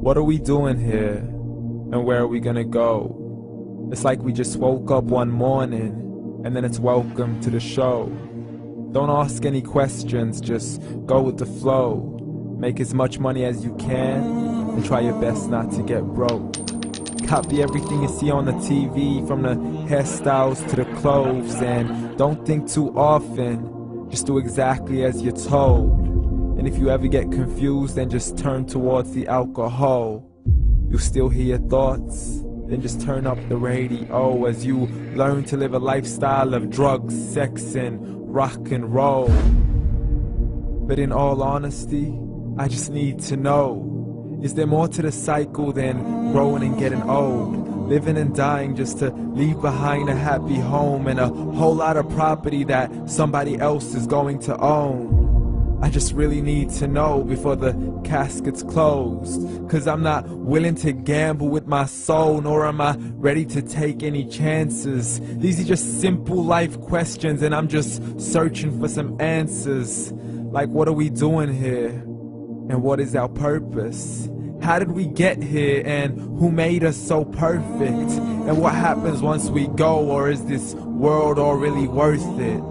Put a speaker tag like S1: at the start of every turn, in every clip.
S1: What are we doing here? And where are we gonna go? It's like we just woke up one morning, and then it's welcome to the show. Don't ask any questions, just go with the flow. Make as much money as you can, and try your best not to get broke. Copy everything you see on the TV, from the hairstyles to the clothes, and don't think too often, just do exactly as you're told. And if you ever get confused, then just turn towards the alcohol. You'll still hear your thoughts, then just turn up the radio as you learn to live a lifestyle of drugs, sex, and rock and roll. But in all honesty, I just need to know, is there more to the cycle than growing and getting old? Living and dying just to leave behind a happy home and a whole lot of property that somebody else is going to own. I just really need to know before the casket's closed, 'cause I'm not willing to gamble with my soul, nor am I ready to take any chances. These are just simple life questions, and I'm just searching for some answers. Like, what are we doing here? And what is our purpose? How did we get here, and who made us so perfect? And what happens once we go, or is this world all really worth it?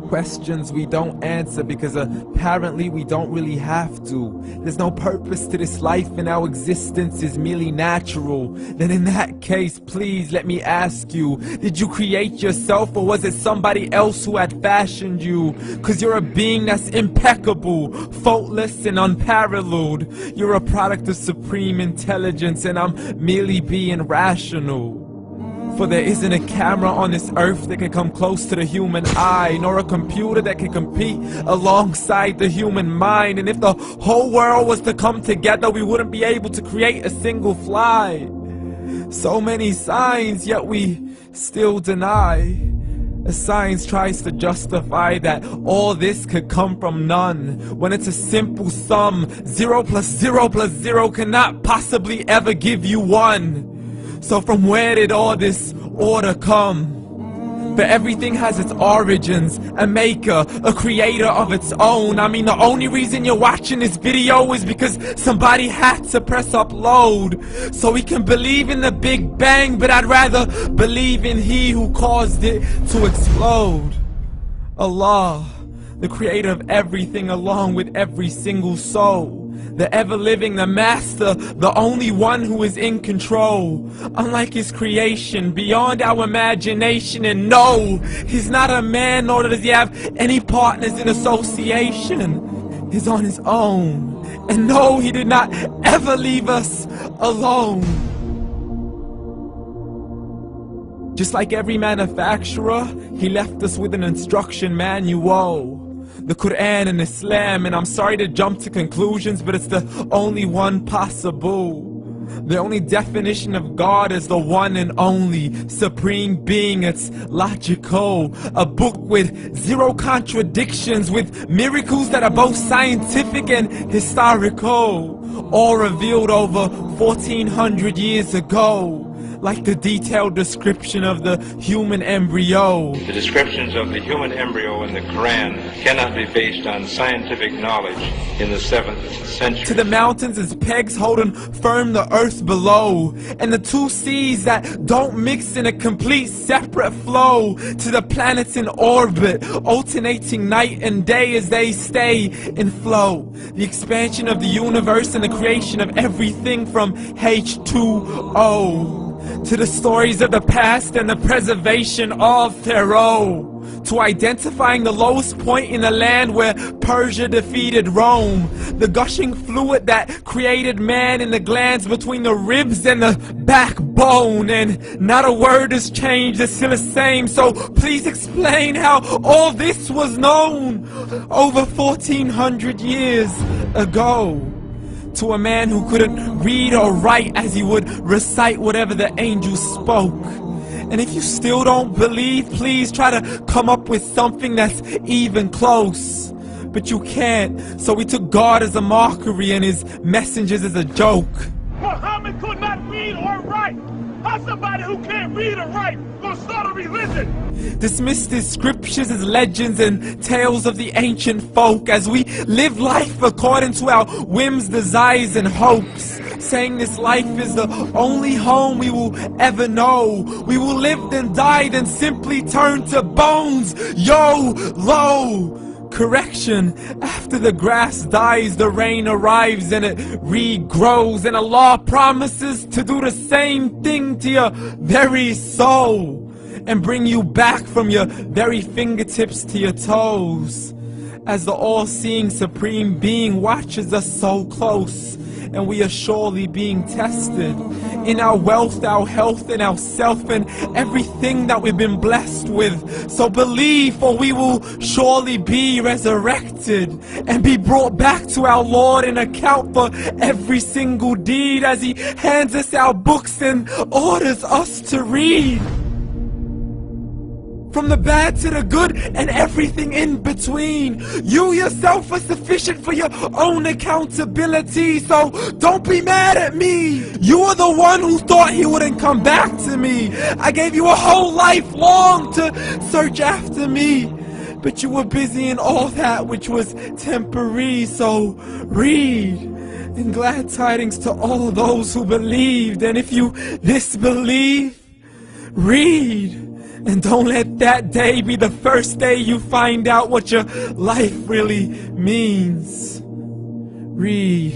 S1: Questions we don't answer because apparently we don't really have to. There's no purpose to this life and our existence is merely natural. Then in that case, please let me ask you, did you create yourself, or was it somebody else who had fashioned you? 'Cause you're a being that's impeccable, faultless and unparalleled. You're a product of supreme intelligence, and I'm merely being rational. For there isn't a camera on this earth that can come close to the human eye, nor a computer that can compete alongside the human mind. And if the whole world was to come together, we wouldn't be able to create a single fly. So many signs, yet we still deny. As science tries to justify that all this could come from none, when it's a simple sum. 0 plus 0 plus 0 cannot possibly ever give you 1. So from where did all this order come? But everything has its origins, a maker, a creator of its own. I mean, the only reason you're watching this video is because somebody had to press upload, so we can believe in the Big Bang, but I'd rather believe in He who caused it to explode. Allah, the creator of everything, along with every single soul. The ever-living, the master, the only one who is in control. Unlike his creation, beyond our imagination. And no, he's not a man, nor does he have any partners in association. He's on his own. And no, he did not ever leave us alone. Just like every manufacturer, he left us with an instruction manual. The Quran and Islam, and I'm sorry to jump to conclusions, but it's the only one possible. The only definition of God is the one and only supreme being. It's logical, a book with 0 contradictions, with miracles that are both scientific and historical, all revealed over 1400 years ago. Like the detailed description of the human embryo.
S2: The descriptions of the human embryo in the Quran cannot be based on scientific knowledge in the 7th century.
S1: To the mountains as pegs holding firm the earth below, and the 2 seas that don't mix in a complete separate flow. To the planets in orbit, alternating night and day as they stay in flow. The expansion of the universe and the creation of everything from H2O. To the stories of the past and the preservation of Pharaoh. To identifying the lowest point in the land where Persia defeated Rome. The gushing fluid that created man in the glands between the ribs and the backbone. And not a word has changed, it's still the same. So please explain how all this was known over 1400 years ago. To a man who couldn't read or write, as he would recite whatever the angels spoke. And if you still don't believe, please try to come up with something that's even close. But you can't, so we took God as a mockery and his messengers as a joke.
S3: Muhammad could not read or write. How somebody who can't read or write gonna start a religion?
S1: Dismissed his scriptures as legends and tales of the ancient folk, as we live life according to our whims, desires, and hopes. saying this life is the only home we will ever know. We will live then die, then simply turn to bones. YOLO! Correction, after the grass dies, the rain arrives and it regrows, and Allah promises to do the same thing to your very soul and bring you back from your very fingertips to your toes, as the all-seeing supreme being watches us so close, and we are surely being tested in our wealth, our health, and our self, and everything that we've been blessed with. So believe, for we will surely be resurrected and be brought back to our Lord and account for every single deed, as He hands us our books and orders us to read. From the bad to the good and everything in between. You yourself are sufficient for your own accountability, so don't be mad at me. You are the one who thought He wouldn't come back to me. I gave you a whole life long to search after me, but you were busy in all that which was temporary. So read, and glad tidings to all those who believed. And if you disbelieve, read. And don't let that day be the first day you find out what your life really means. Read.